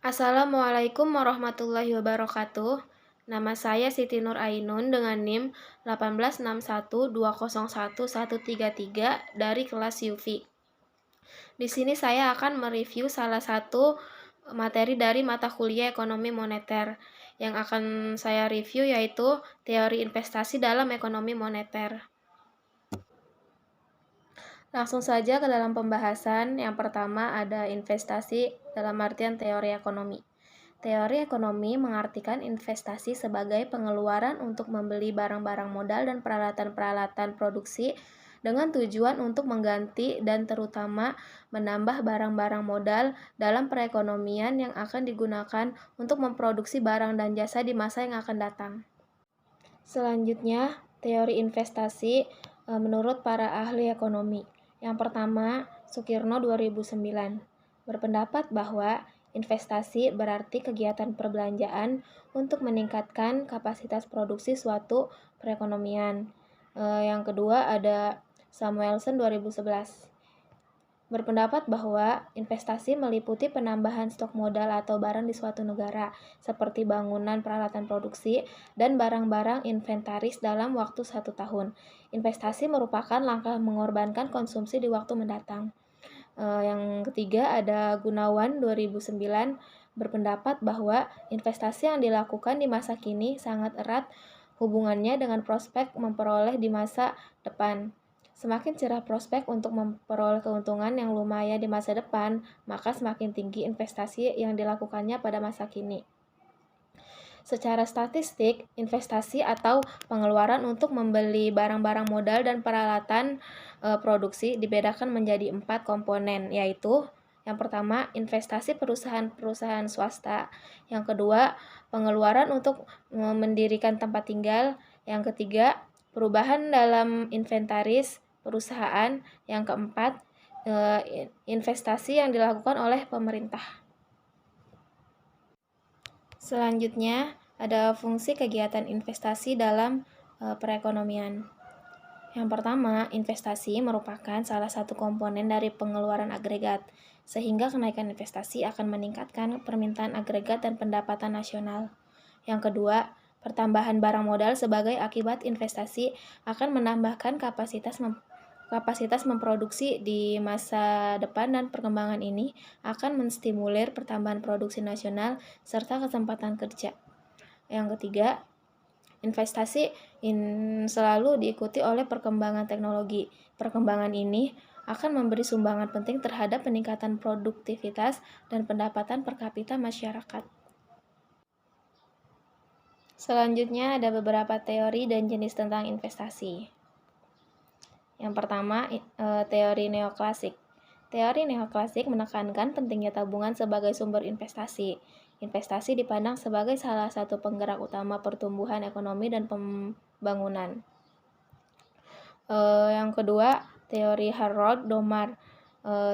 Assalamualaikum warahmatullahi wabarakatuh. Nama saya Siti Nur Ainun dengan NIM 18612011133 dari kelas UV. Di sini saya akan mereview salah satu materi dari mata kuliah Ekonomi Moneter. Yang akan saya review yaitu teori investasi dalam ekonomi moneter. Langsung saja ke dalam pembahasan. Yang pertama ada investasi dalam artian teori ekonomi. Teori ekonomi mengartikan investasi sebagai pengeluaran untuk membeli barang-barang modal dan peralatan-peralatan produksi dengan tujuan untuk mengganti dan terutama menambah barang-barang modal dalam perekonomian yang akan digunakan untuk memproduksi barang dan jasa di masa yang akan datang. Selanjutnya, teori investasi menurut para ahli ekonomi. Yang pertama, Sukirno 2009 berpendapat bahwa investasi berarti kegiatan perbelanjaan untuk meningkatkan kapasitas produksi suatu perekonomian. Yang kedua ada Samuelson 2011 berpendapat bahwa investasi meliputi penambahan stok modal atau barang di suatu negara, seperti bangunan, peralatan produksi, dan barang-barang inventaris dalam waktu 1 tahun. Investasi merupakan langkah mengorbankan konsumsi di waktu mendatang. Yang ketiga ada Gunawan 2009 berpendapat bahwa investasi yang dilakukan di masa kini sangat erat hubungannya dengan prospek memperoleh di masa depan. Semakin cerah prospek untuk memperoleh keuntungan yang lumayan di masa depan, maka semakin tinggi investasi yang dilakukannya pada masa kini. Secara statistik, investasi atau pengeluaran untuk membeli barang-barang modal dan peralatan produksi dibedakan menjadi 4 komponen, yaitu yang pertama, investasi perusahaan-perusahaan swasta. Yang kedua, pengeluaran untuk mendirikan tempat tinggal. Yang ketiga, perubahan dalam inventaris perusahaan. Yang keempat, investasi yang dilakukan oleh pemerintah. Selanjutnya, ada fungsi kegiatan investasi dalam perekonomian. Yang pertama, investasi merupakan salah satu komponen dari pengeluaran agregat, sehingga kenaikan investasi akan meningkatkan permintaan agregat dan pendapatan nasional. Yang kedua, pertambahan barang modal sebagai akibat investasi akan menambahkan kapasitas memproduksi di masa depan dan perkembangan ini akan menstimulir pertambahan produksi nasional serta kesempatan kerja. Yang ketiga, investasi selalu diikuti oleh perkembangan teknologi. Perkembangan ini akan memberi sumbangan penting terhadap peningkatan produktivitas dan pendapatan per kapita masyarakat. Selanjutnya ada beberapa teori dan jenis tentang investasi. Yang pertama, teori neoklasik. Teori neoklasik menekankan pentingnya tabungan sebagai sumber investasi. Investasi dipandang sebagai salah satu penggerak utama pertumbuhan ekonomi dan pembangunan. Yang kedua, teori Harold Domar.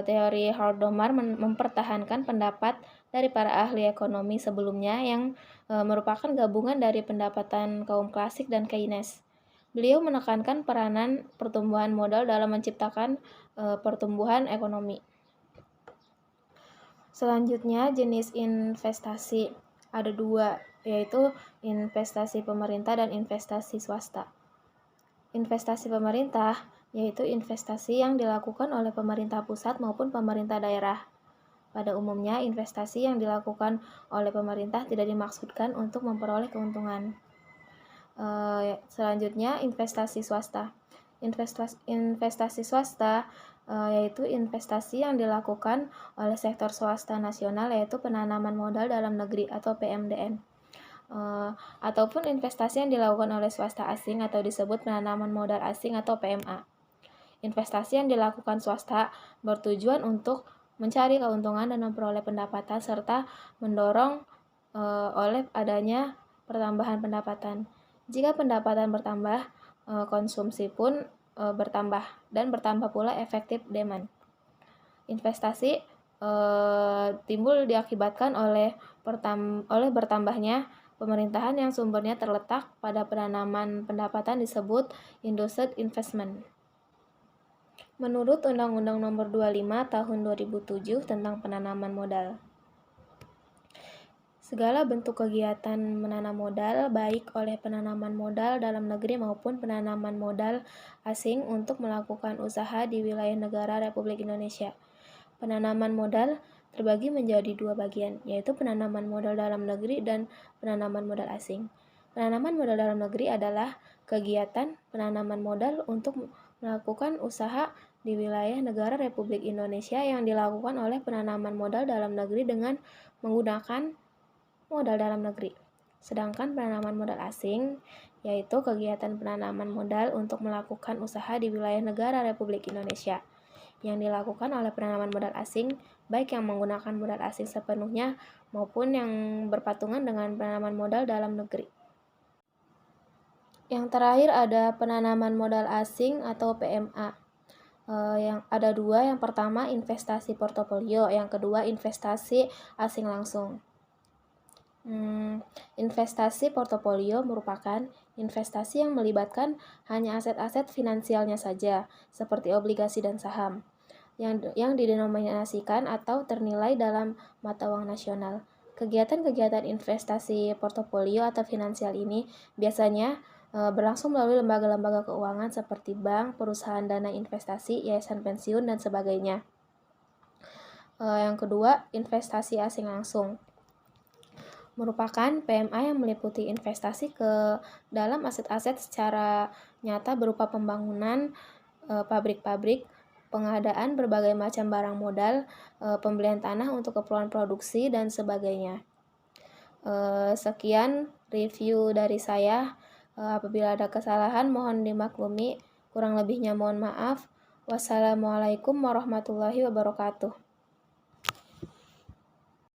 Teori Harold Domar mempertahankan pendapat dari para ahli ekonomi sebelumnya yang merupakan gabungan dari pendapatan kaum klasik dan Keynes. Beliau menekankan peranan pertumbuhan modal dalam menciptakan pertumbuhan ekonomi. Selanjutnya, jenis investasi ada 2, yaitu investasi pemerintah dan investasi swasta. Investasi pemerintah yaitu investasi yang dilakukan oleh pemerintah pusat maupun pemerintah daerah. Pada umumnya, investasi yang dilakukan oleh pemerintah tidak dimaksudkan untuk memperoleh keuntungan. Selanjutnya, investasi swasta. Investasi swasta yaitu investasi yang dilakukan oleh sektor swasta nasional, yaitu penanaman modal dalam negeri atau PMDN. Ataupun investasi yang dilakukan oleh swasta asing atau disebut penanaman modal asing atau PMA. Investasi yang dilakukan swasta bertujuan untuk mencari keuntungan dan memperoleh pendapatan serta mendorong oleh adanya pertambahan pendapatan. Jika pendapatan bertambah, konsumsi pun bertambah dan bertambah pula efektif demand. Investasi timbul diakibatkan oleh bertambahnya pemerintahan yang sumbernya terletak pada penanaman pendapatan disebut induced investment. Menurut Undang-Undang Nomor 25 Tahun 2007 tentang penanaman modal. Segala bentuk kegiatan menanam modal, baik oleh penanaman modal dalam negeri maupun penanaman modal asing untuk melakukan usaha di wilayah negara Republik Indonesia. Penanaman modal terbagi menjadi dua bagian, yaitu penanaman modal dalam negeri dan penanaman modal asing. Penanaman modal dalam negeri adalah kegiatan penanaman modal untuk melakukan usaha di wilayah negara Republik Indonesia yang dilakukan oleh penanaman modal dalam negeri dengan menggunakan modal dalam negeri. Sedangkan penanaman modal asing yaitu kegiatan penanaman modal untuk melakukan usaha di wilayah negara Republik Indonesia yang dilakukan oleh penanaman modal asing, baik yang menggunakan modal asing sepenuhnya maupun yang berpatungan dengan penanaman modal dalam negeri. Yang terakhir ada penanaman modal asing atau PMA. Yang ada dua, yang pertama investasi portofolio, yang kedua investasi asing langsung. Investasi portofolio merupakan investasi yang melibatkan hanya aset-aset finansialnya saja, seperti obligasi dan saham, yang didenominasikan atau ternilai dalam mata uang nasional. Kegiatan-kegiatan investasi portofolio atau finansial ini biasanya berlangsung melalui lembaga-lembaga keuangan seperti bank, perusahaan dana investasi, yayasan pensiun, dan sebagainya. Yang kedua, investasi asing langsung merupakan PMA yang meliputi investasi ke dalam aset-aset secara nyata berupa pembangunan pabrik-pabrik, pengadaan berbagai macam barang modal, pembelian tanah untuk keperluan produksi, dan sebagainya. Sekian review dari saya. Apabila ada kesalahan mohon dimaklumi, kurang lebihnya mohon maaf. Wassalamualaikum warahmatullahi wabarakatuh.